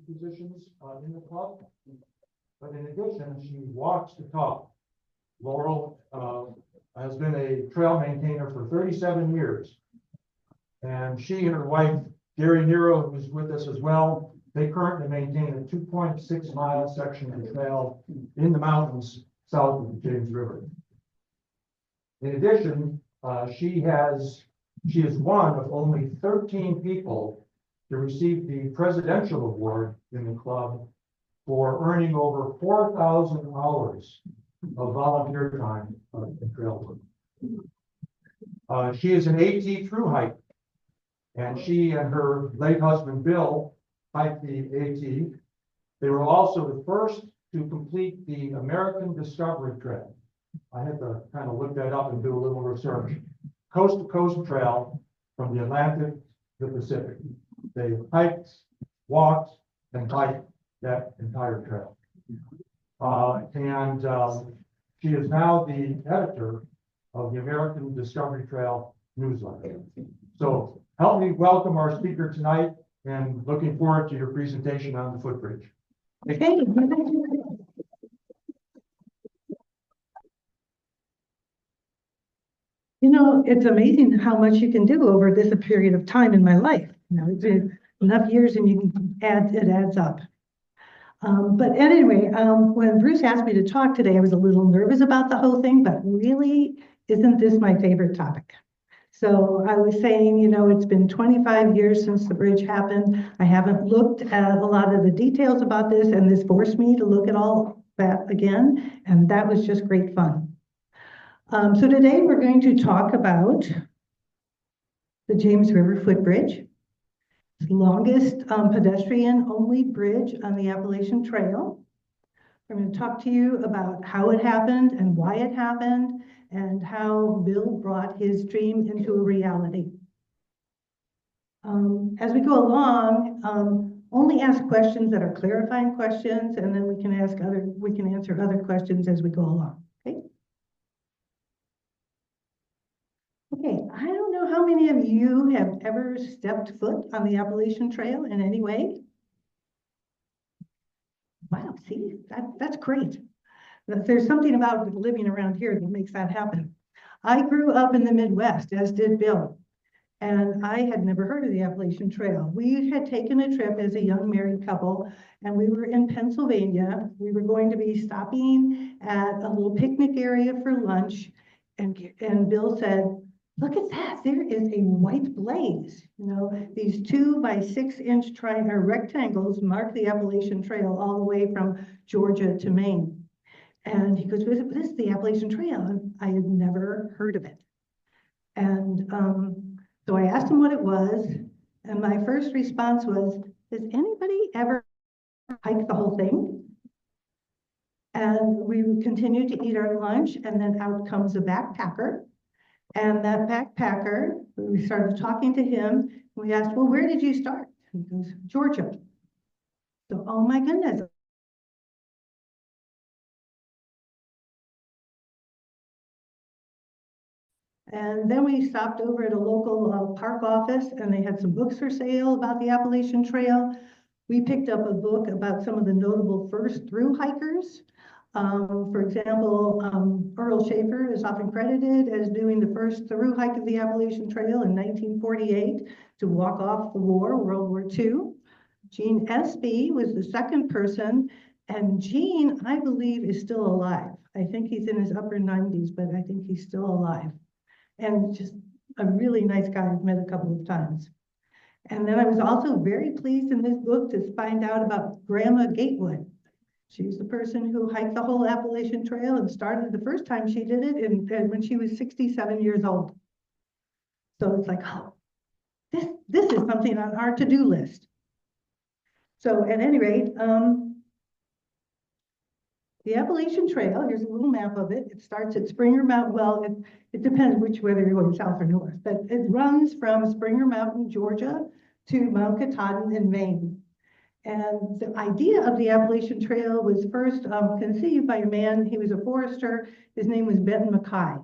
positions in the club. But in addition, she walks the talk. Laurel has been a trail maintainer for 37 years. And she and her wife, Gary Nero, who's with us as well, they currently maintain a 2.6 mile section of trail in the mountains south of the James River. In addition, she is one of only 13 people to receive the Presidential Award in the club for earning over 4,000 hours of volunteer time in trail work. She is an AT through hike, and she and her late husband Bill hiked the AT. They were also the first to complete the American Discovery Trail. I had to kind of look that up and do a little research. Coast to coast trail from the Atlantic to the Pacific. They hiked, walked, and biked that entire trail. She is now the editor of the American Discovery Trail newsletter. So help me welcome our speaker tonight, and looking forward to your presentation on the footbridge. Okay. You know, it's amazing how much you can do over this period of time in my life. You know, it's been enough years and you can it adds up. But anyway, when Bruce asked me to talk today, I was a little nervous about the whole thing, but really, isn't this my favorite topic? So I was saying, you know, it's been 25 years since the bridge happened. I haven't looked at a lot of the details about this, and this forced me to look at all that again, and that was just great fun. So today we're going to talk about the James River Footbridge. It's the longest pedestrian-only bridge on the Appalachian Trail. I'm going to talk to you about how it happened and why it happened and how Bill brought his dream into a reality. As we go along, only ask questions that are clarifying questions, and then we can answer other questions as we go along. Okay. Okay, I don't know how many of you have ever stepped foot on the Appalachian Trail in any way. Wow, see, that's great. There's something about living around here that makes that happen. I grew up in the Midwest, as did Bill, and I had never heard of the Appalachian Trail. We had taken a trip as a young married couple, and we were in Pennsylvania. We were going to be stopping at a little picnic area for lunch, and Bill said, "Look at that, there is a white blaze." You know, these 2 by 6 inch rectangles mark the Appalachian Trail all the way from Georgia to Maine. And he goes, "This is the Appalachian Trail." And I had never heard of it. And so I asked him what it was. And my first response was, "Has anybody ever hiked the whole thing?" And we continued to eat our lunch, and then out comes a backpacker. And that backpacker, we started talking to him. We asked, "Well, where did you start?" He goes, "Georgia." So, oh my goodness. And then we stopped over at a local park office, and they had some books for sale about the Appalachian Trail. We picked up a book about some of the notable first through hikers. For example, Earl Schaefer is often credited as doing the first through hike of the Appalachian Trail in 1948 to walk off the war, World War II. Gene Espy was the second person, and Gene, I believe, is still alive. I think he's in his upper 90s, but I think he's still alive. And just a really nice guy I've met a couple of times. And then I was also very pleased in this book to find out about Grandma Gatewood. She's the person who hiked the whole Appalachian Trail and started the first time she did it when she was 67 years old. So it's like, oh, this is something on our to-do list. So at any rate, the Appalachian Trail, here's a little map of it. It starts at Springer Mountain. Well, it depends whether you're going south or north, but it runs from Springer Mountain, Georgia to Mount Katahdin in Maine. And the idea of the Appalachian Trail was first conceived by a man. He was a forester. His name was Benton Mackay.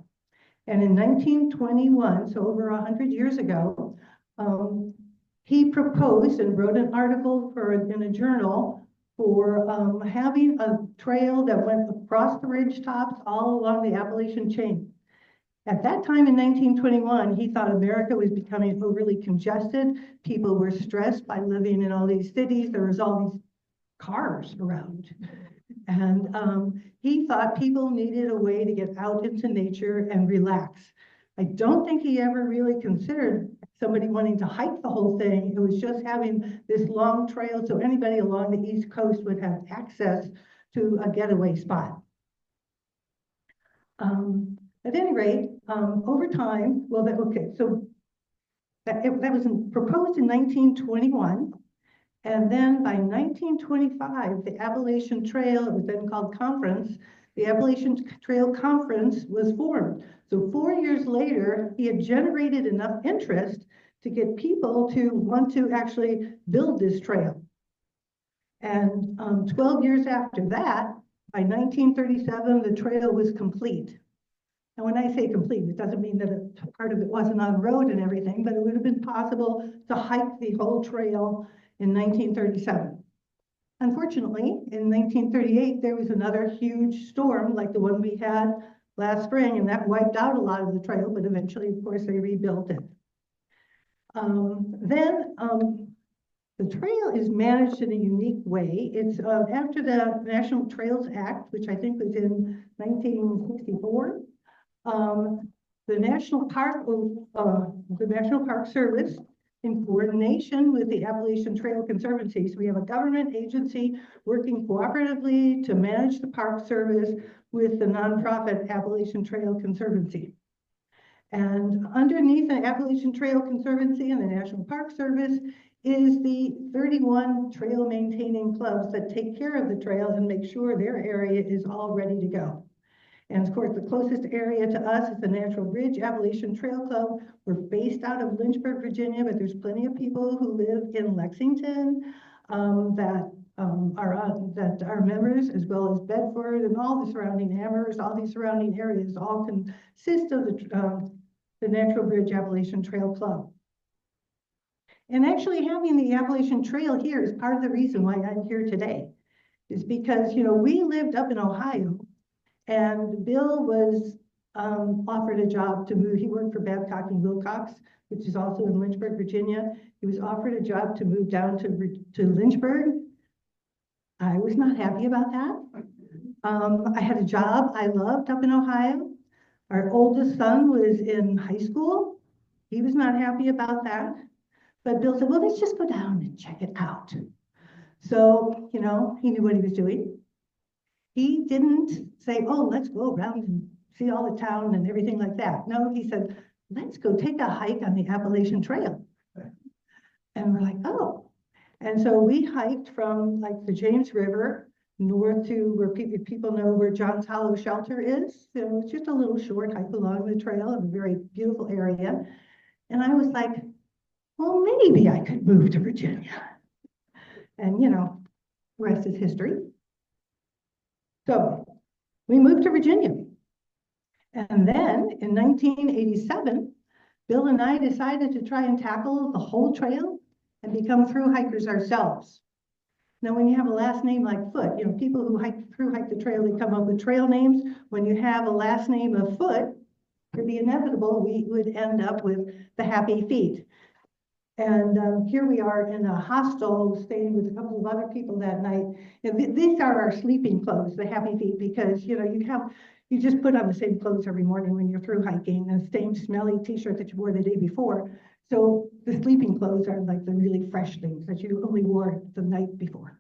And in 1921, so over 100 years ago, he proposed and wrote an article in a journal for having a trail that went across the ridge tops all along the Appalachian chain. At that time in 1921, he thought America was becoming overly congested. People were stressed by living in all these cities. There was all these cars around. And he thought people needed a way to get out into nature and relax. I don't think he ever really considered somebody wanting to hike the whole thing. It was just having this long trail so anybody along the East Coast would have access to a getaway spot. At any rate, over time, well, so that was proposed in 1921. And then by 1925, the Appalachian Trail, it was then called Conference, the Appalachian Trail Conference was formed. So 4 years later, he had generated enough interest to get people to want to actually build this trail. And 12 years after that, by 1937, the trail was complete. And when I say complete, it doesn't mean that a part of it wasn't on road and everything, but it would have been possible to hike the whole trail in 1937. Unfortunately, in 1938, there was another huge storm like the one we had last spring, and that wiped out a lot of the trail, but eventually, of course, they rebuilt it. The trail is managed in a unique way. It's after the National Trails Act, which I think was in 1964. The National Park Service, in coordination with the Appalachian Trail Conservancy. So we have a government agency working cooperatively to manage the Park Service with the nonprofit Appalachian Trail Conservancy. And underneath the Appalachian Trail Conservancy and the National Park Service is the 31 trail maintaining clubs that take care of the trail and make sure their area is all ready to go. And of course, the closest area to us is the Natural Bridge Appalachian Trail Club. We're based out of Lynchburg, Virginia, but there's plenty of people who live in Lexington that are members, as well as Bedford and all the surrounding Amherst, all these surrounding areas all consist of the Natural Bridge Appalachian Trail Club. And actually having the Appalachian Trail here is part of the reason why I'm here today, is because, you know, we lived up in Ohio. And Bill was offered a job to move. He worked for Babcock and Wilcox, which is also in Lynchburg, Virginia. He was offered a job to move down to Lynchburg. I was not happy about that. I had a job I loved up in Ohio. Our oldest son was in high school. He was not happy about that. But Bill said, well, let's just go down and check it out. So, you know, he knew what he was doing. He didn't say, oh, let's go around and see all the town and everything like that. No, he said, let's go take a hike on the Appalachian Trail. And we're like, oh. And so we hiked from like the James River north to where people know where John's Hollow Shelter is. So it's just a little short hike along the trail of a very beautiful area. And I was like, well, maybe I could move to Virginia. And, you know, the rest is history. So we moved to Virginia. And then in 1987, Bill and I decided to try and tackle the whole trail and become through hikers ourselves. Now, when you have a last name like Foot, you know, people who hike the trail, they come up with trail names. When you have a last name of Foot, to be inevitable, we would end up with the Happy Feet. And here we are in a hostel staying with a couple of other people that night. And these are our sleeping clothes, the Happy Feet, because, you know, you just put on the same clothes every morning when you're through hiking, and the same smelly t-shirt that you wore the day before. So the sleeping clothes are like the really fresh things that you only wore the night before.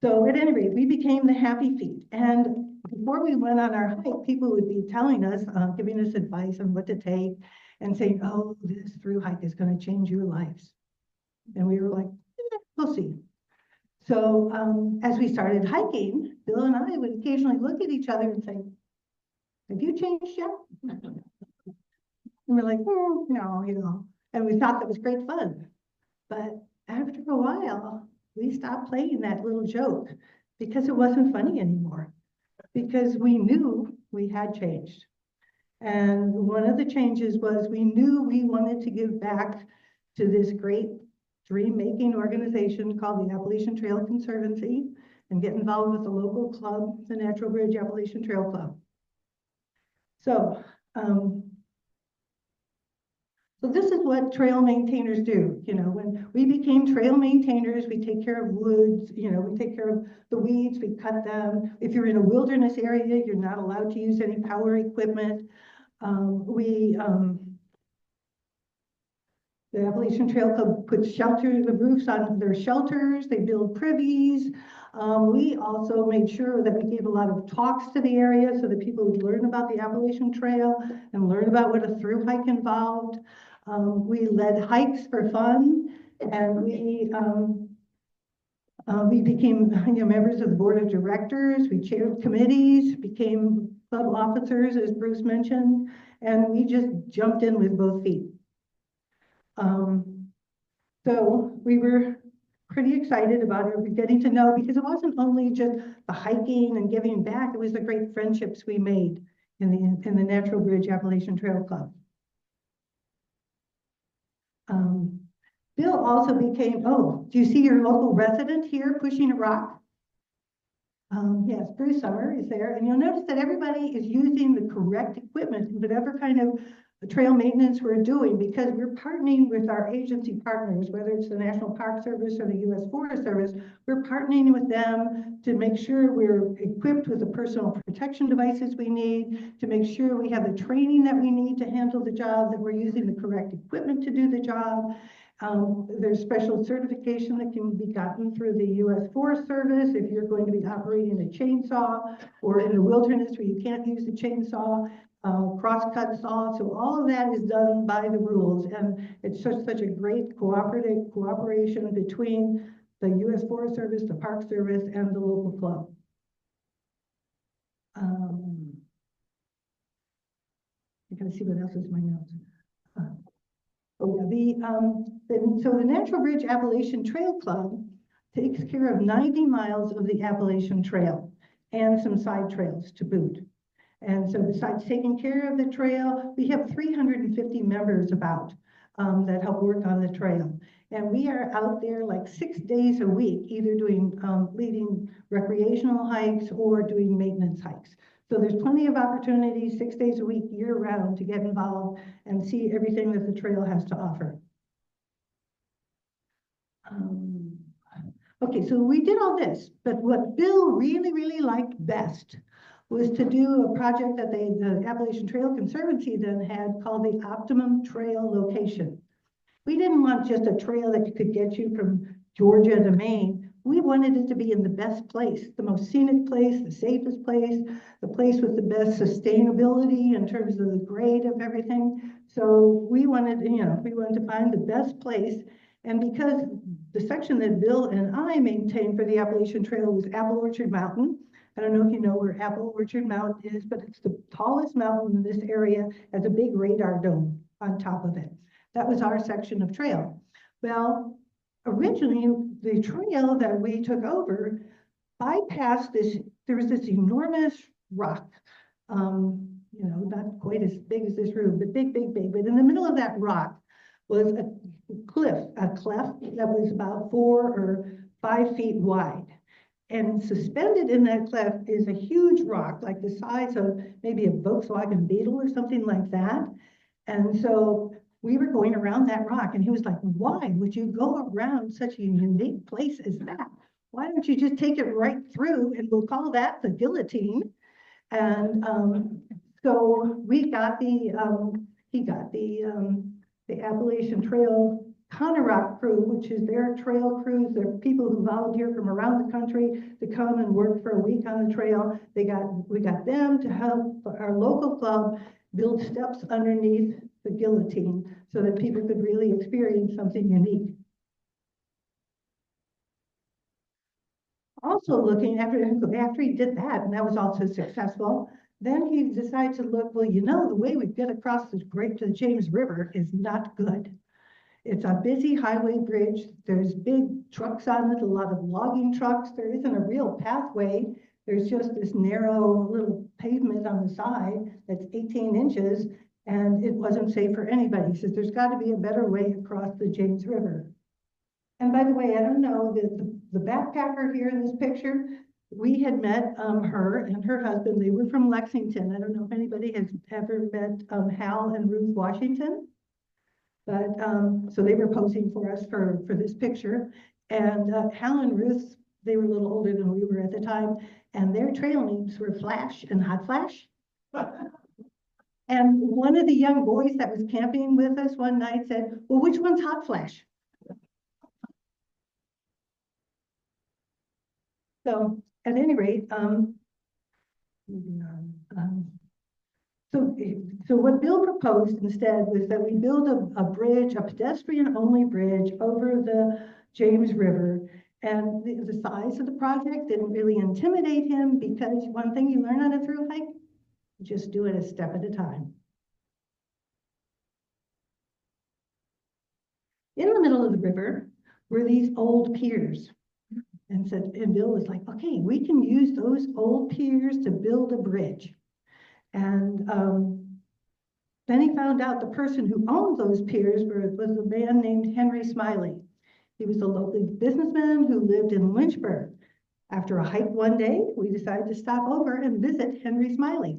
So at any rate, we became the Happy Feet. And before we went on our hike, people would be telling us, giving us advice on what to take, and saying, oh, this through hike is going to change your lives. And we were like, we'll see. So as we started hiking, Bill and I would occasionally look at each other and say, have you changed yet? And we're like, no, you know. And we thought that was great fun. But after a while, we stopped playing that little joke because it wasn't funny anymore. Because we knew we had changed. And one of the changes was we knew we wanted to give back to this great dream-making organization called the Appalachian Trail Conservancy and get involved with the local club, the Natural Bridge Appalachian Trail Club. So, so this is what trail maintainers do. You know, when we became trail maintainers, we take care of woods, you know, we take care of the weeds, we cut them. If you're in a wilderness area, you're not allowed to use any power equipment. The Appalachian Trail Club puts the roofs on their shelters, they build privies. We also made sure that we gave a lot of talks to the area so that people would learn about the Appalachian Trail and learn about what a through hike involved. We led hikes for fun, and we became members of the board of directors. We chaired committees, became club officers, as Bruce mentioned, and we just jumped in with both feet. So we were pretty excited about it, getting to know, because it wasn't only just the hiking and giving back, it was the great friendships we made in the Natural Bridge Appalachian Trail Club. Bill also became, oh, do you see your local resident here pushing a rock? Yes, Bruce Summer is there, and you'll notice that everybody is using the correct equipment, whatever kind of trail maintenance we're doing, because we're partnering with our agency partners, whether it's the National Park Service or the U.S. Forest Service. We're partnering with them to make sure we're equipped with the personal protection devices we need, to make sure we have the training that we need to handle the job, that we're using the correct equipment to do the job. There's special certification that can be gotten through the U.S. Forest Service if you're going to be operating a chainsaw, or in the wilderness where you can't use a chainsaw, crosscut saw. So all of that is done by the rules, and it's such a great cooperation between the U.S. Forest Service, the Park Service, and the local club. I gotta see what else is in my notes. So the Natural Bridge Appalachian Trail Club takes care of 90 miles of the Appalachian Trail and some side trails to boot. And so besides taking care of the trail, we have 350 members about that help work on the trail. And we are out there like 6 days a week, either doing leading recreational hikes or doing maintenance hikes. So there's plenty of opportunities 6 days a week, year round, to get involved and see everything that the trail has to offer. Okay, so we did all this, but what Bill really, really liked best was to do a project that the Appalachian Trail Conservancy then had called the Optimum Trail Location. We didn't want just a trail that could get you from Georgia to Maine. We wanted it to be in the best place, the most scenic place, the safest place, the place with the best sustainability in terms of the grade of everything. So we wanted, we wanted to find the best place. And because the section that Bill and I maintained for the Appalachian Trail was Apple Orchard Mountain. I don't know if you know where Apple Orchard Mountain is, but it's the tallest mountain in this area, has a big radar dome on top of it. That was our section of trail. Well, originally, the trail that we took over bypassed this, there was this enormous rock, not quite as big as this room, but big. But in the middle of that rock was a cleft that was about 4 or 5 feet wide. And suspended in that cleft is a huge rock, like the size of maybe a Volkswagen Beetle or something like that. And so we were going around that rock, and he was like, why would you go around such a unique place as that? Why don't you just take it right through, and we'll call that the guillotine? And so we got he got the Appalachian Trail Conarock crew, which is their trail crews. They're people who volunteer from around the country to come and work for a week on the trail. We got them to help our local club build steps underneath the guillotine so that people could really experience something unique. Also looking after he did that, and that was also successful, then he decided to look, well, the way we get across the James River is not good. It's a busy highway bridge. There's big trucks on it, a lot of logging trucks. There isn't a real pathway. There's just this narrow little pavement on the side that's 18 inches. and it wasn't safe for anybody. He says, there's got to be a better way across the James River. And by the way, I don't know, the backpacker here in this picture, we had met her and her husband. They were from Lexington. I don't know if anybody has ever met Hal and Ruth Washington. But so they were posing for us for this picture. And Hal and Ruth, they were a little older than we were at the time, and their trail names were Flash and Hot Flash. And one of the young boys that was camping with us one night said, well, which one's Hot Flash? So at any rate, moving on, so what Bill proposed instead was that we build a bridge, a pedestrian-only bridge over the James River. And the size of the project didn't really intimidate him, because one thing you learn on a through hike, just do it a step at a time. In the middle of the river were these old piers. And Bill was like, okay, we can use those old piers to build a bridge. And then he found out the person who owned those piers was a man named Henry Smiley. He was a local businessman who lived in Lynchburg. After a hike one day, we decided to stop over and visit Henry Smiley.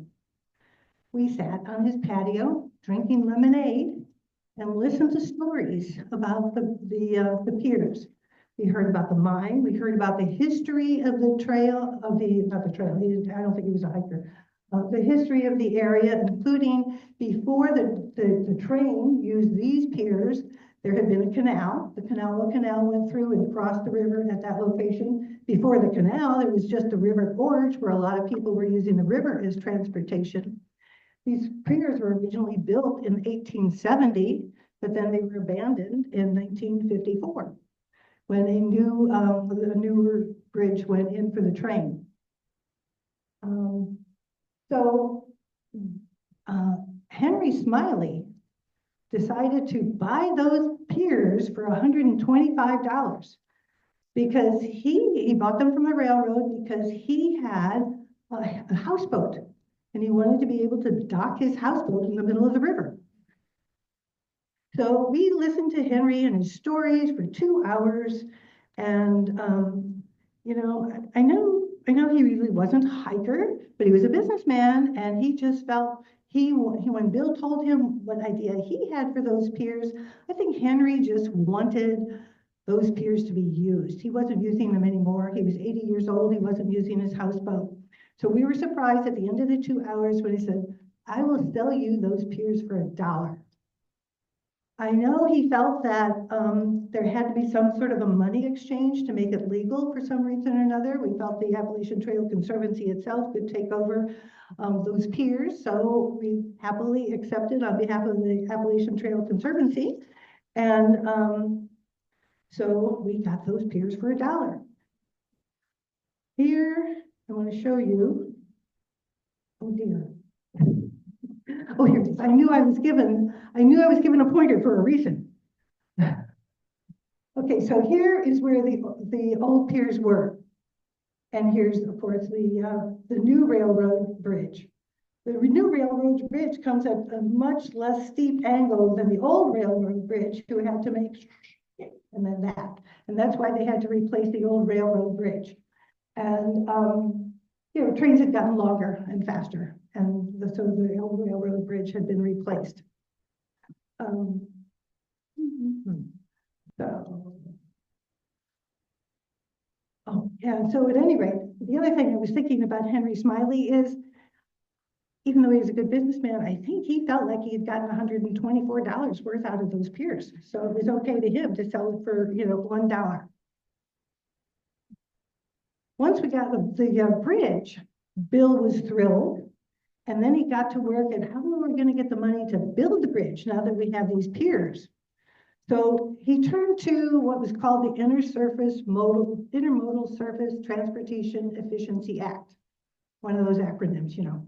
We sat on his patio drinking lemonade and listened to stories about the piers. We heard about the mine. We heard about the history of the trail of not the trail. I don't think he was a hiker. The history of the area, including before the train used these piers, there had been a canal. The canal went through and crossed the river at that location. Before the canal, it was just a river gorge where a lot of people were using the river as transportation. These piers were originally built in 1870, but then they were abandoned in 1954 when a newer bridge went in for the train. Henry Smiley decided to buy those piers for $125 because he bought them from the railroad because he had a houseboat and he wanted to be able to dock his houseboat in the middle of the river. So we listened to Henry and his stories for 2 hours, and you know, I know he really wasn't a hiker, but he was a businessman, and he just felt when Bill told him what idea he had for those piers, I think Henry just wanted those piers to be used. He wasn't using them anymore. He was 80 years old. He wasn't using his houseboat. So we were surprised at the end of the 2 hours when he said, I will sell you those piers for $1. I know he felt that there had to be some sort of a money exchange to make it legal for some reason or another. We felt the Appalachian Trail Conservancy itself could take over those piers. So we happily accepted on behalf of the Appalachian Trail Conservancy. And so we got those piers for $1. Here, I want to show you, oh dear. Oh, here it is. I knew I was given a pointer for a reason. Okay, so here is where the old piers were. And here's, of course, the new railroad bridge. The new railroad bridge comes at a much less steep angle than the old railroad bridge, who had to make and then that. And that's why they had to replace the old railroad bridge. And you know, trains had gotten longer and faster, and so the old railroad bridge had been replaced. So at any rate, the other thing I was thinking about Henry Smiley is, even though he was a good businessman, I think he felt like he had gotten $124 worth out of those piers. So it was okay to him to sell it for, you know, $1. Once we got the bridge, Bill was thrilled. And then he got to work at how we were going to get the money to build the bridge now that we have these piers. So he turned to what was called the Intermodal Surface Transportation Efficiency Act. One of those acronyms, you know.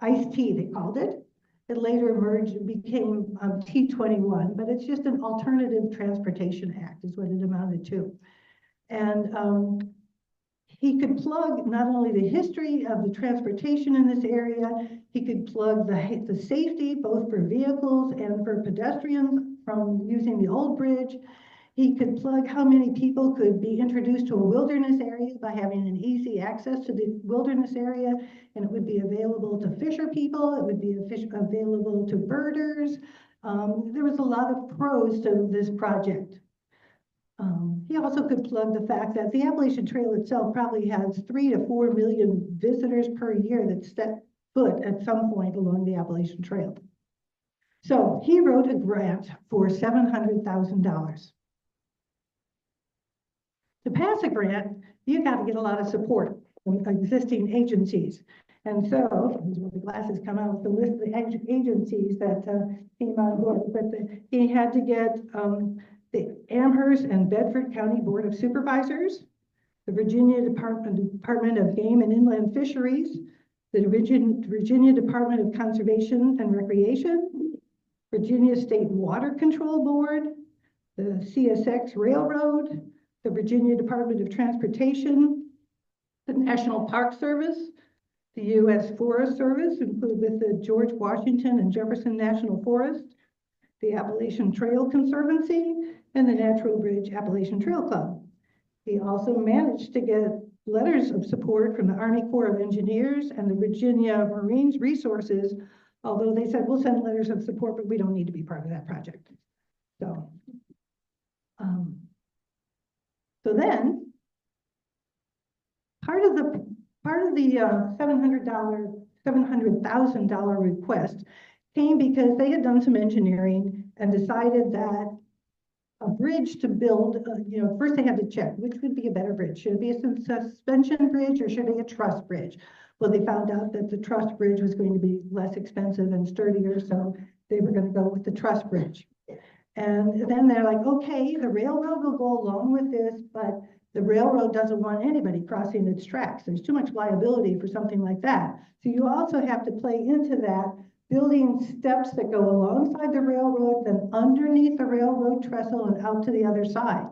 ICE-T, they called it. It later emerged and became T21, but it's just an Alternative Transportation Act is what it amounted to. And he could plug not only the history of the transportation in this area, he could plug the safety, both for vehicles and for pedestrians from using the old bridge. He could plug how many people could be introduced to a wilderness area by having an easy access to the wilderness area, and it would be available to fisher people, it would be available to birders. There was a lot of pros to this project. He also could plug the fact that the Appalachian Trail itself probably has 3 to 4 million visitors per year that step foot at some point along the Appalachian Trail. So he wrote a grant for $700,000. To pass a grant, you got to get a lot of support from existing agencies. And so, these where the glasses come out, the list of the agencies that came on board, but he had to get the Amherst and Bedford County Board of Supervisors, the Virginia Department of Game and Inland Fisheries, the Virginia Department of Conservation and Recreation, Virginia State Water Control Board, the CSX Railroad, the Virginia Department of Transportation, the National Park Service, the U.S. Forest Service, included with the George Washington and Jefferson National Forest, the Appalachian Trail Conservancy, and the Natural Bridge Appalachian Trail Club. He also managed to get letters of support from the Army Corps of Engineers and the Virginia Marines Resources, although they said, we'll send letters of support, but we don't need to be part of that project. So then, part of the $700,000 request came because they had done some engineering and decided that a bridge to build, first they had to check which would be a better bridge. Should it be a suspension bridge or should it be a truss bridge? Well, they found out that the truss bridge was going to be less expensive and sturdier, so they were going to go with the truss bridge. And then they're like, okay, the railroad will go along with this, but the railroad doesn't want anybody crossing its tracks. There's too much liability for something like that. So you also have to play into that, building steps that go alongside the railroad, then underneath the railroad trestle and out to the other side.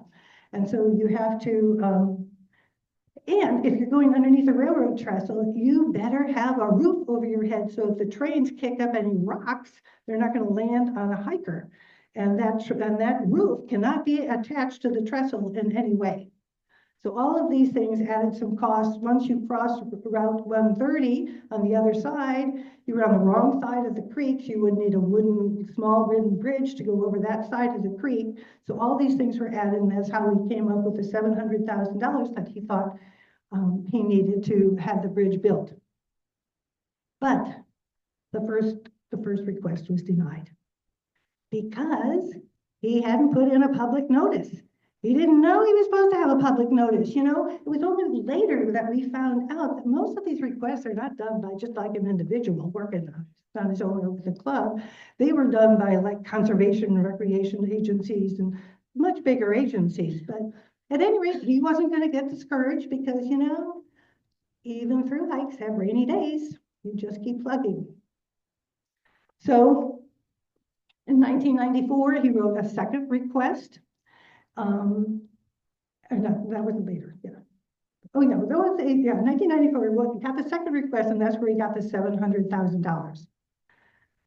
And so you have to, and if you're going underneath the railroad trestle, you better have a roof over your head. So if the trains kick up any rocks, they're not going to land on a hiker. And that roof cannot be attached to the trestle in any way. So all of these things added some costs. Once you cross Route 130 on the other side, you were on the wrong side of the creek. You would need a small wooden bridge to go over that side of the creek. So all these things were added, and that's how we came up with the $700,000 that he thought he needed to have the bridge built. But the first request was denied because he hadn't put in a public notice. He didn't know he was supposed to have a public notice. It was only later that we found out that most of these requests are not done by just like an individual working on his own or with a club. They were done by like conservation and recreation agencies and much bigger agencies. But at any rate, he wasn't going to get discouraged because, even through hikes have rainy days. You just keep plugging. So in 1994, he wrote a second request. No, that wasn't later, yeah. Oh, no, that was, 1994, he got the second request, and that's where he got the $700,000.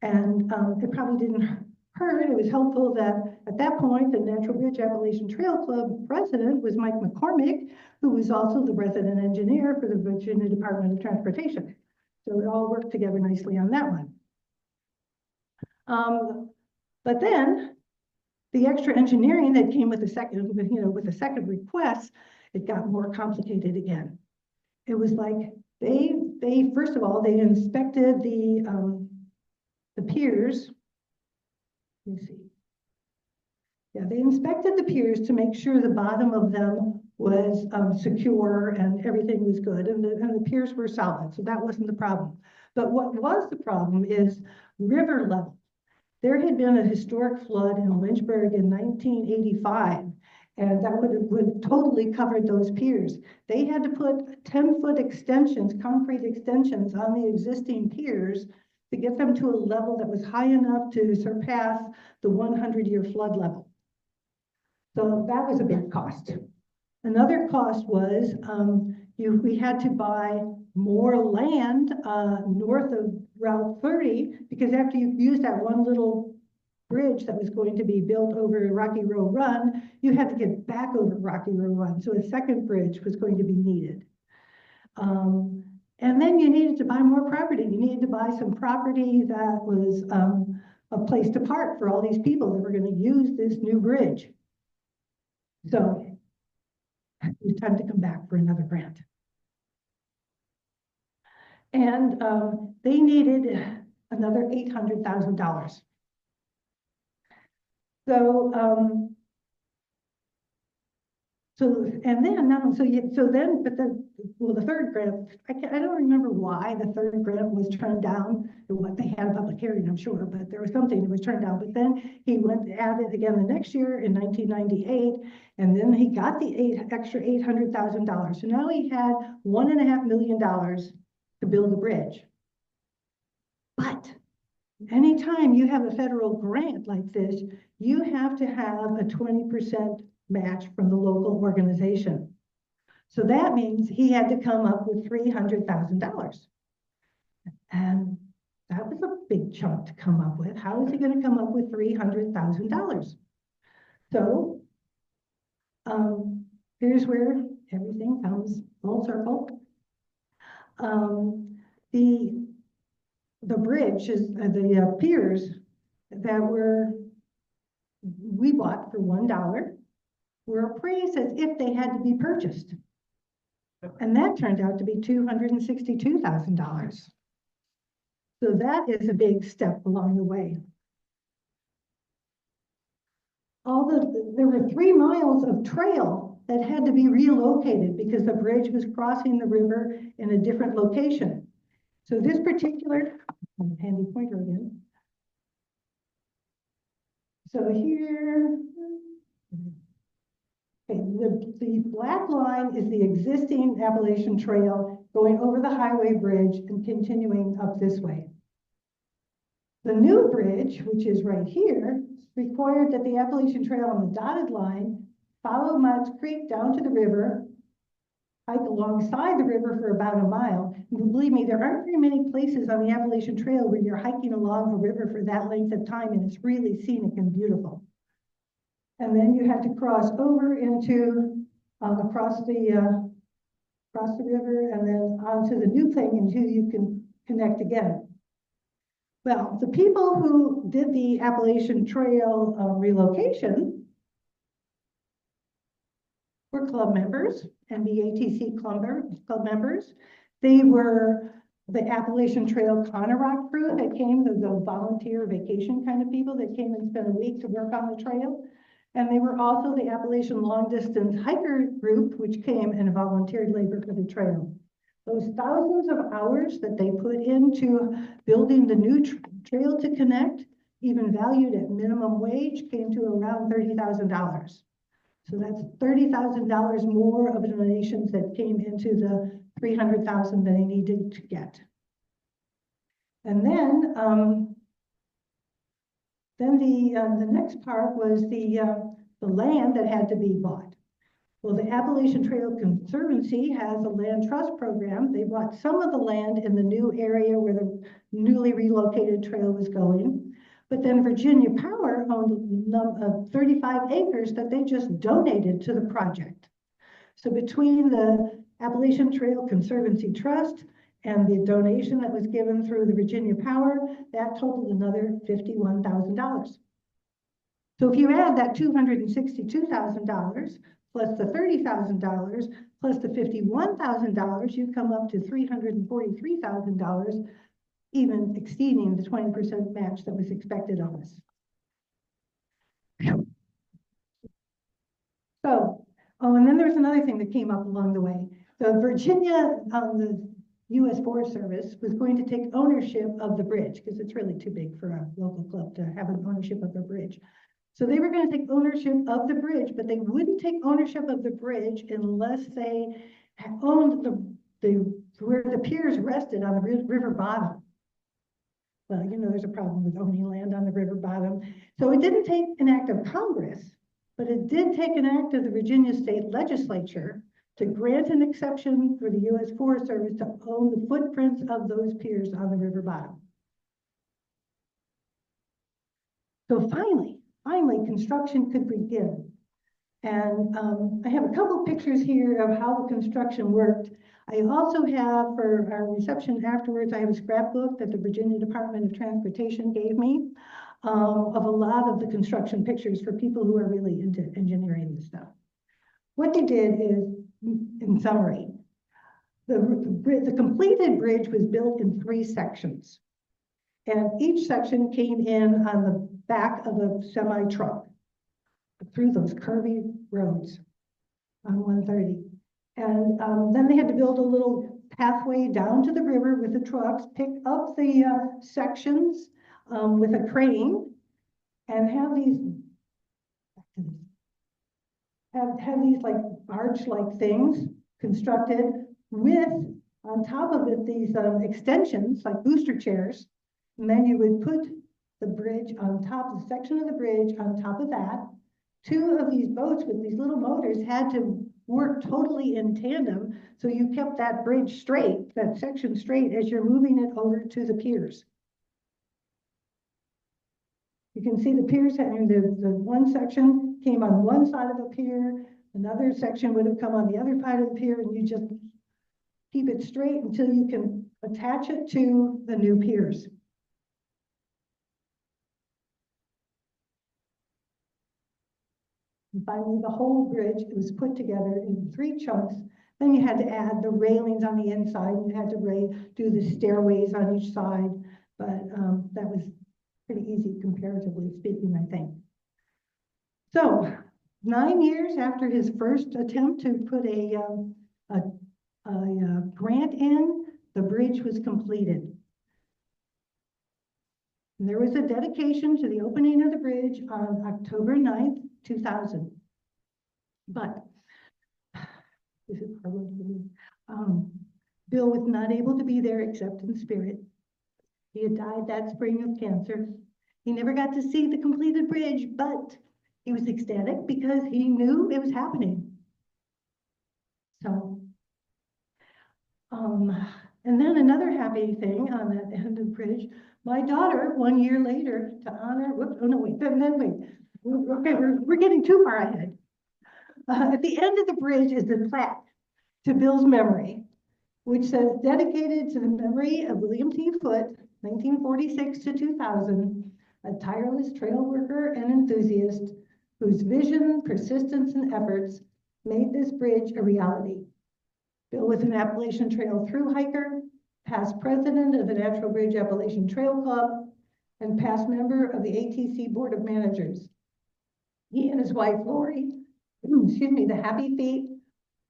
And it probably didn't hurt. It was helpful that at that point, the Natural Bridge Appalachian Trail Club president was Mike McCormick, who was also the resident engineer for the Virginia Department of Transportation. So it all worked together nicely on that one. But then the extra engineering that came with the second, with the second request, it got more complicated again. It was like they first of all, they inspected the piers. Let me see. Yeah, they inspected the piers to make sure the bottom of them was secure and everything was good, and the piers were solid, so that wasn't the problem. But what was the problem is river level. There had been a historic flood in Lynchburg in 1985, and that would totally covered those piers. They had to put 10-foot extensions, concrete extensions on the existing piers to get them to a level that was high enough to surpass the 100-year flood level. So that was a big cost. Another cost was we had to buy more land north of Route 30, because after you used that one little bridge that was going to be built over Rocky Road Run, you had to get back over Rocky Road Run. So a second bridge was going to be needed. And then you needed to buy more property. You needed to buy some property that was a place to park for all these people that were going to use this new bridge. So it's time to come back for another grant. And they needed another $800,000. Well, the third grant, I don't remember why the third grant was turned down, and what they had a public hearing, I'm sure, but there was something that was turned down. But then he went at it again the next year in 1998, and then he got the extra $800,000. So now he had $1.5 million to build a bridge. But anytime you have a federal grant like this, you have to have a 20% match from the local organization. So that means he had to come up with $300,000. And that was a big chunk to come up with. How is he going to come up with $300,000? So here's where everything comes full circle. The bridge is the piers that we bought for $1 were appraised as if they had to be purchased. And that turned out to be $262,000. So that is a big step along the way. There were 3 miles of trail that had to be relocated because the bridge was crossing the river in a different location. So this particular, handy pointer again. So here, okay, the black line is the existing Appalachian Trail going over the highway bridge and continuing up this way. The new bridge, which is right here, required that the Appalachian Trail on the dotted line follow Mudds Creek down to the river, hike alongside the river for about a mile. And believe me, there aren't very many places on the Appalachian Trail where you're hiking along a river for that length of time, and it's really scenic and beautiful. And then you have to cross over into, across the river and then onto the new thing until you can connect again. Well, the people who did the Appalachian Trail relocation were club members and the ATC club members. They were the Appalachian Trail Conarock crew that came, the volunteer vacation kind of people that came and spent a week to work on the trail. And they were also the Appalachian Long Distance Hiker Group, which came and volunteered labor for the trail. Those thousands of hours that they put into building the new trail to connect, even valued at minimum wage, came to around $30,000. So that's $30,000 more of donations that came into the $300,000 that they needed to get. And then the next part was the land that had to be bought. Well, the Appalachian Trail Conservancy has a land trust program. They bought some of the land in the new area where the newly relocated trail was going. But then Virginia Power owned 35 acres that they just donated to the project. So between the Appalachian Trail Conservancy Trust and the donation that was given through the Virginia Power, that totaled another $51,000. So if you add that $262,000 plus the $30,000 plus the $51,000, you come up to $343,000, even exceeding the 20% match that was expected of us. So, and then there was another thing that came up along the way. The Virginia, the U.S. Forest Service was going to take ownership of the bridge because it's really too big for a local club to have an ownership of the bridge. So they were going to take ownership of the bridge, but they wouldn't take ownership of the bridge unless they owned where the piers rested on the river bottom. Well, you know, there's a problem with owning land on the river bottom. So it didn't take an act of Congress, but it did take an act of the Virginia State Legislature to grant an exception for the U.S. Forest Service to own the footprints of those piers on the river bottom. So finally, construction could begin. And I have a couple pictures here of how the construction worked. I also have, for our reception afterwards, I have a scrapbook that the Virginia Department of Transportation gave me of a lot of the construction pictures for people who are really into engineering this stuff. What they did is, in summary, the completed bridge was built in 3 sections. And each section came in on the back of a semi-truck through those curvy roads on 130. And then they had to build a little pathway down to the river with the trucks, pick up the sections with a crane, and have these like barge-like things constructed with, on top of it, these extensions like booster chairs. And then you would put the bridge on top, the section of the bridge on top of that. 2 of these boats with these little motors had to work totally in tandem, so you kept that bridge straight, that section straight, as you're moving it over to the piers. You can see the piers, and the one section came on one side of a pier, another section would have come on the other side of the pier, and you just keep it straight until you can attach it to the new piers. And finally, the whole bridge, it was put together in 3 chunks. Then you had to add the railings on the inside, and you had to do the stairways on each side. But that was pretty easy, comparatively speaking, I think. So 9 years after his first attempt to put a grant in, the bridge was completed. And there was a dedication to the opening of the bridge on October 9th, 2000. But this is Bill was not able to be there except in spirit. He had died that spring of cancer. He never got to see the completed bridge, but he was ecstatic because he knew it was happening. So, and then another happy thing on that end of the bridge, my daughter, 1 year later, to honor, whoops, oh no, wait, wait. Okay, we're getting too far ahead. At the end of the bridge is the plaque to Bill's memory, which says, dedicated to the memory of William T. Foote, 1946 to 2000, a tireless trail worker and enthusiast whose vision, persistence, and efforts made this bridge a reality. Bill was an Appalachian Trail through hiker, past president of the Natural Bridge Appalachian Trail Club, and past member of the ATC Board of Managers. He and his wife, Lori, the Happy Feet,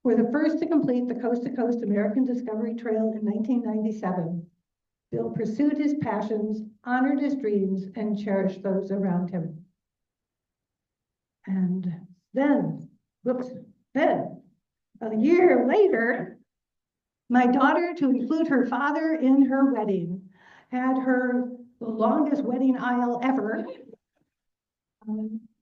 were the first to complete the coast-to-coast American Discovery Trail in 1997. Bill pursued his passions, honored his dreams, and cherished those around him. And then, a year later, my daughter, to include her father in her wedding, had the longest wedding aisle ever,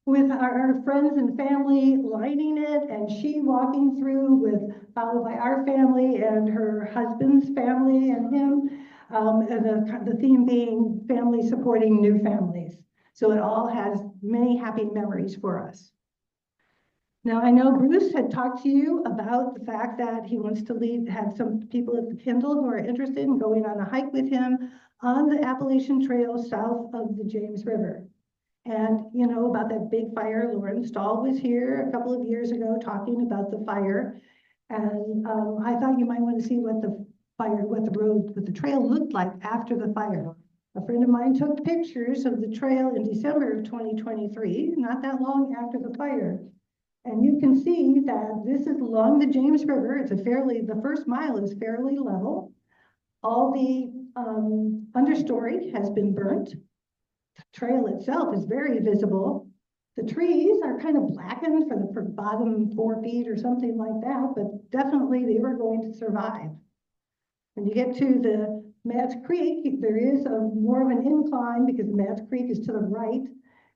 with our friends and family lining it, and she walking through followed by our family and her husband's family and him, and the theme being family supporting new families. So it all has many happy memories for us. Now, I know Bruce had talked to you about the fact that he wants to have some people at the Kindle who are interested in going on a hike with him on the Appalachian Trail south of the James River. And you know about that big fire. Lauren Stahl was here a couple of years ago talking about the fire. And I thought you might want to see what the trail looked like after the fire. A friend of mine took pictures of the trail in December of 2023, not that long after the fire. And you can see that this is along the James River. The first mile is fairly level. All the understory has been burnt. The trail itself is very visible. The trees are kind of blackened for the bottom 4 feet or something like that, but definitely they were going to survive. When you get to the Mats Creek, there is more of an incline because Mats Creek is to the right,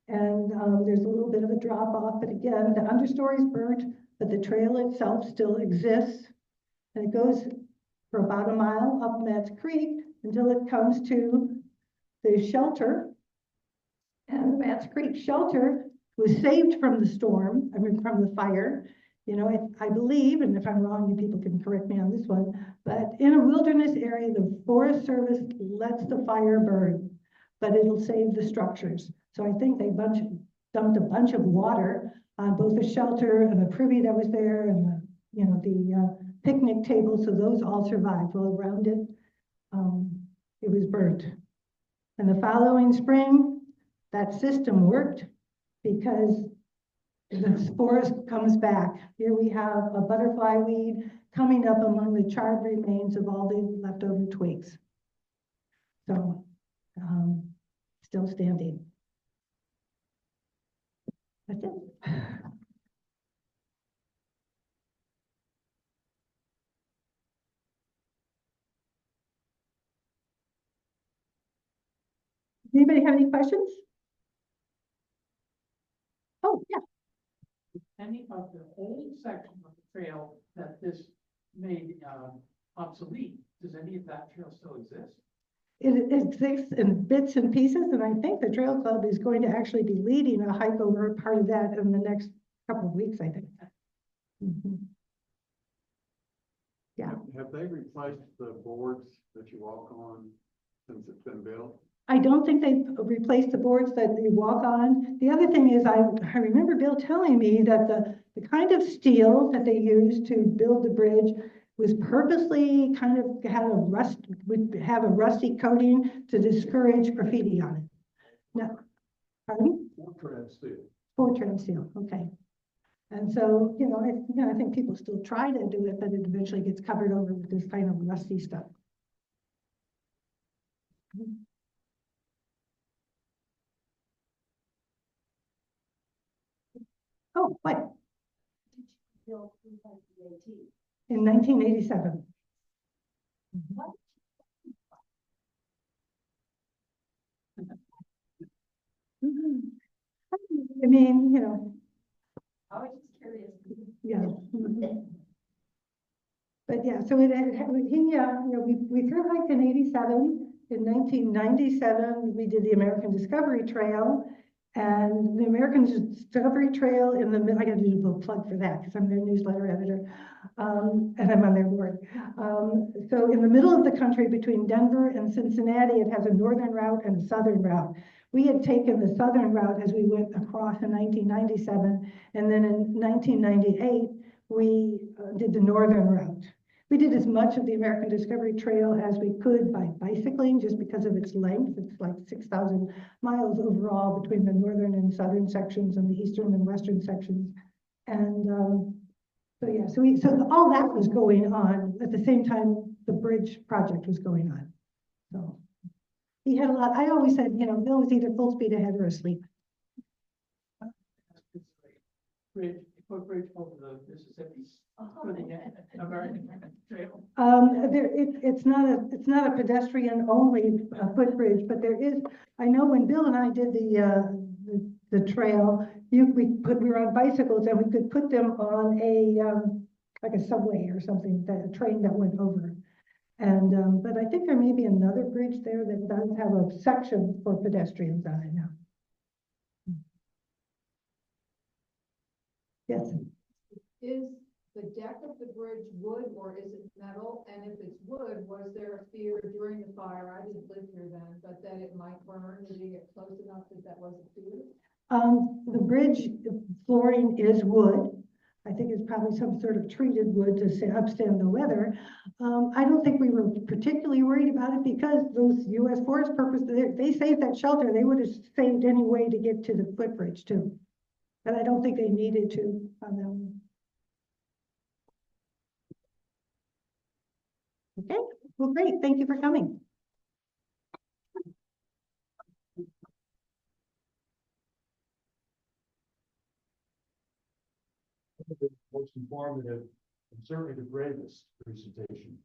and there's a little bit of a drop off, but again, the understory is burnt. but the trail itself still exists. And it goes for about a mile up Mats Creek until it comes to the shelter. And the Mats Creek shelter was saved from the storm, I mean, from the fire. You know, I believe, and if I'm wrong, you people can correct me on this one, but in a wilderness area, the Forest Service lets the fire burn, but it'll save the structures. So I think they dumped a bunch of water on both the shelter and the privy that was there and the, you know, the picnic table. So those all survived. Well, around it, it was burnt. And the following spring, that system worked because the forest comes back. Here we have a butterfly weed coming up among the charred remains of all the leftover twigs. So, still standing. That's it. Anybody have any questions? Oh, yeah. Any of the old section of the trail that this made obsolete, does any of that trail still exist? It exists in bits and pieces, and I think the Trail Club is going to actually be leading a hike over part of that in the next couple of weeks, I think. Mhm. Yeah. Have they replaced the boards that you walk on since it's been built? I don't think they've replaced the boards that you walk on. The other thing is, I remember Bill telling me that the kind of steel that they used to build the bridge was purposely kind of would have a rusty coating to discourage graffiti on it. Now, pardon? Fortran steel. Fortran steel, okay. And so, you know, I think people still try to do it, but it eventually gets covered over with this kind of rusty stuff. Oh, what? In 1987. I mean, you know. I was just curious. Yeah. But yeah, so he, you know, we through hiked in 87. In 1997, we did the American Discovery Trail. And the American Discovery Trail in the middle, I got to do a little plug for that because I'm their newsletter editor, and I'm on their board. So in the middle of the country between Denver and Cincinnati, it has a northern route and a southern route. We had taken the southern route as we went across in 1997, and then in 1998, we did the northern route. We did as much of the American Discovery Trail as we could by bicycling, just because of its length. It's like 6,000 miles overall between the northern and southern sections and the eastern and western sections. And so yeah, so all that was going on at the same time the bridge project was going on. So he had a lot. I always said, you know, Bill was either full speed ahead or asleep. Bridge, footbridge over the Mississippi for the American Trail. It's not a pedestrian only footbridge, but there is. I know when Bill and I did the trail, we were on bicycles and we could put them on a like a subway or something, that a train that went over. And but I think there may be another bridge there that does have a section for pedestrians on it now. Yes. Is the deck of the bridge wood or is it metal? And if it's wood, was there a fear during the fire? I didn't live here then, but that it might burn. Did you get close enough that wasn't feared? The bridge flooring is wood. I think it's probably some sort of treated wood to upstand the weather. I don't think we were particularly worried about it because those U.S. Forest Purpose, they saved that shelter. They would have saved any way to get to the footbridge too. But I don't think they needed to on them. Okay, well, great. Thank you for coming. The most informative and certainly the greatest presentation.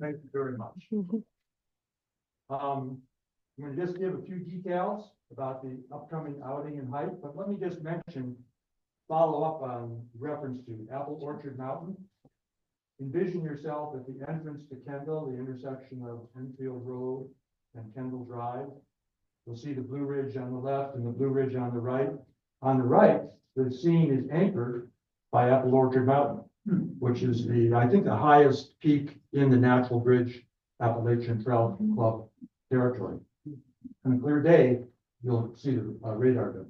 Thank you very much. I'm going to just give a few details about the upcoming outing and hike, but let me just mention follow up on reference to Apple Orchard Mountain. Envision yourself at the entrance to Kendall, the intersection of Enfield Road and Kendall Drive. You'll see the Blue Ridge on the left and the Blue Ridge on the right. On the right, the scene is anchored by Apple Orchard Mountain, which is I think the highest peak in the Natural Bridge Appalachian Trail Club territory. On a clear day, you'll see the radar gun.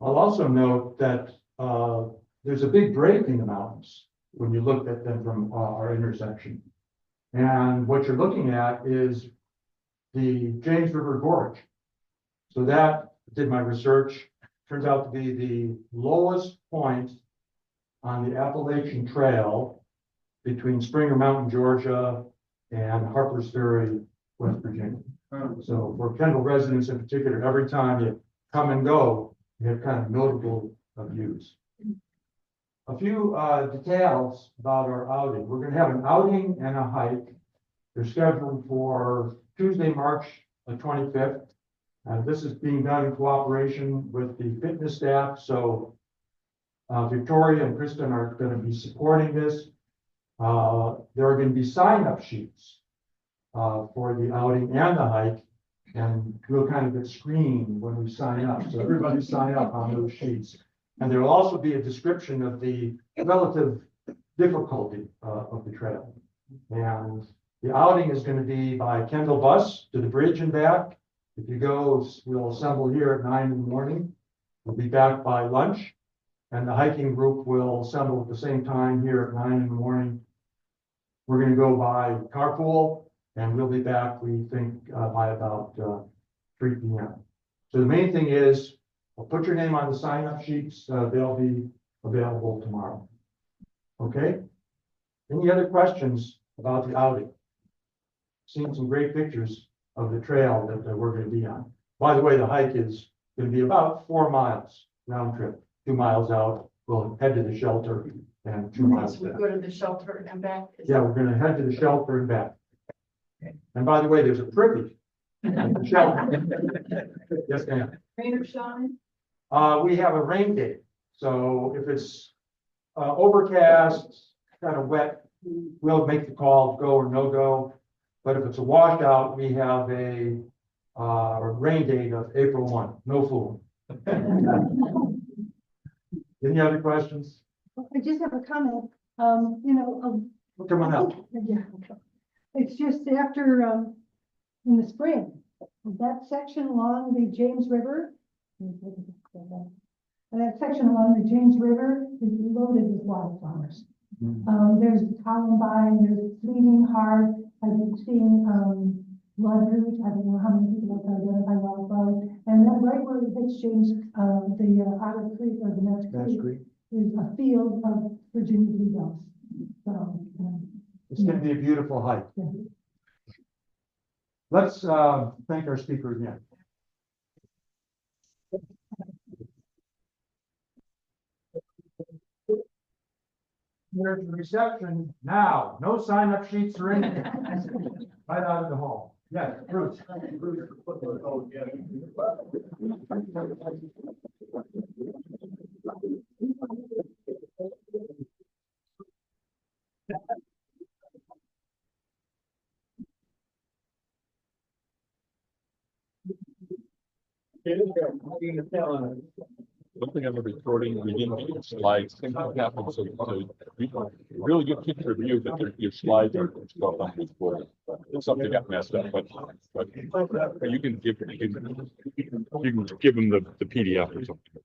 I'll also note that there's a big break in the mountains when you look at them from our intersection. And what you're looking at is the James River Gorge. So that, did my research, turns out to be the lowest point on the Appalachian Trail between Springer Mountain, Georgia and Harpers Ferry, West Virginia. So for Kendall residents in particular, every time you come and go, you have kind of notable views. A few details about our outing. We're going to have an outing and a hike. They're scheduled for Tuesday, March 25th. This is being done in cooperation with the fitness staff. So Victoria and Kristen are going to be supporting this. There are going to be sign-up sheets for the outing and the hike. And we'll kind of get screened when we sign up. So everybody sign up on those sheets. And there will also be a description of the relative difficulty of the trail. And the outing is going to be by Kendall bus to the bridge and back. If you go, we'll assemble here at 9 in the morning. We'll be back by lunch. And the hiking group will assemble at the same time here at 9 in the morning. We're going to go by carpool. And we'll be back, we think, by about 3 p.m. So the main thing is, I'll put your name on the sign-up sheets. They'll be available tomorrow. Okay? Any other questions about the outing? Seen some great pictures of the trail that we're going to be on. By the way, the hike is going to be about 4 miles round trip. 2 miles out, we'll head to the shelter and 2 miles We back. go to the shelter and come back. Yeah, we're going to head to the shelter and back. And by the way, there's a privilege. Yes, ma'am. Rain or shine? We have a rain date. So if it's overcast, kind of wet, we'll make the call, go or no go. But if it's a washout, we have a rain date of April 1. No fool. Any other questions? I just have a comment, Come on up. yeah. It's just after, in the spring, that section along the James River. And that section along the James River is loaded with wildflowers. There's columbine, there's fleeting heart, I've seen, bloodroot, I don't know how many people have identified wildflowers. And then right where it hits James, the Otter Creek or the Ness Creek is a field of Virginia bluebells. So, It's going to be a beautiful hike. Yeah. Let's thank our speaker again. There's the reception now. No sign-up sheets or anything. Right out of the hall. Yes, Bruce. One thing I'm recording, we didn't get slides, things like that, so we really good picture of you, but your slides are stuff on this board. Something got messed up, but you can give them the PDF or something.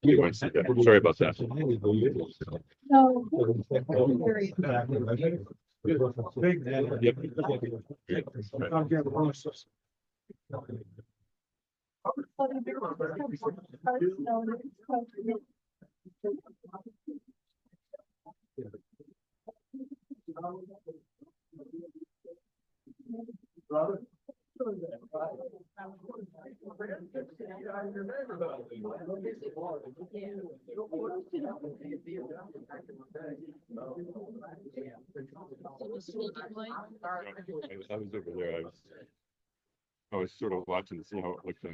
You might see that. Sorry about that. No. Brother? I was over there. I was sort of watching to see how it looked.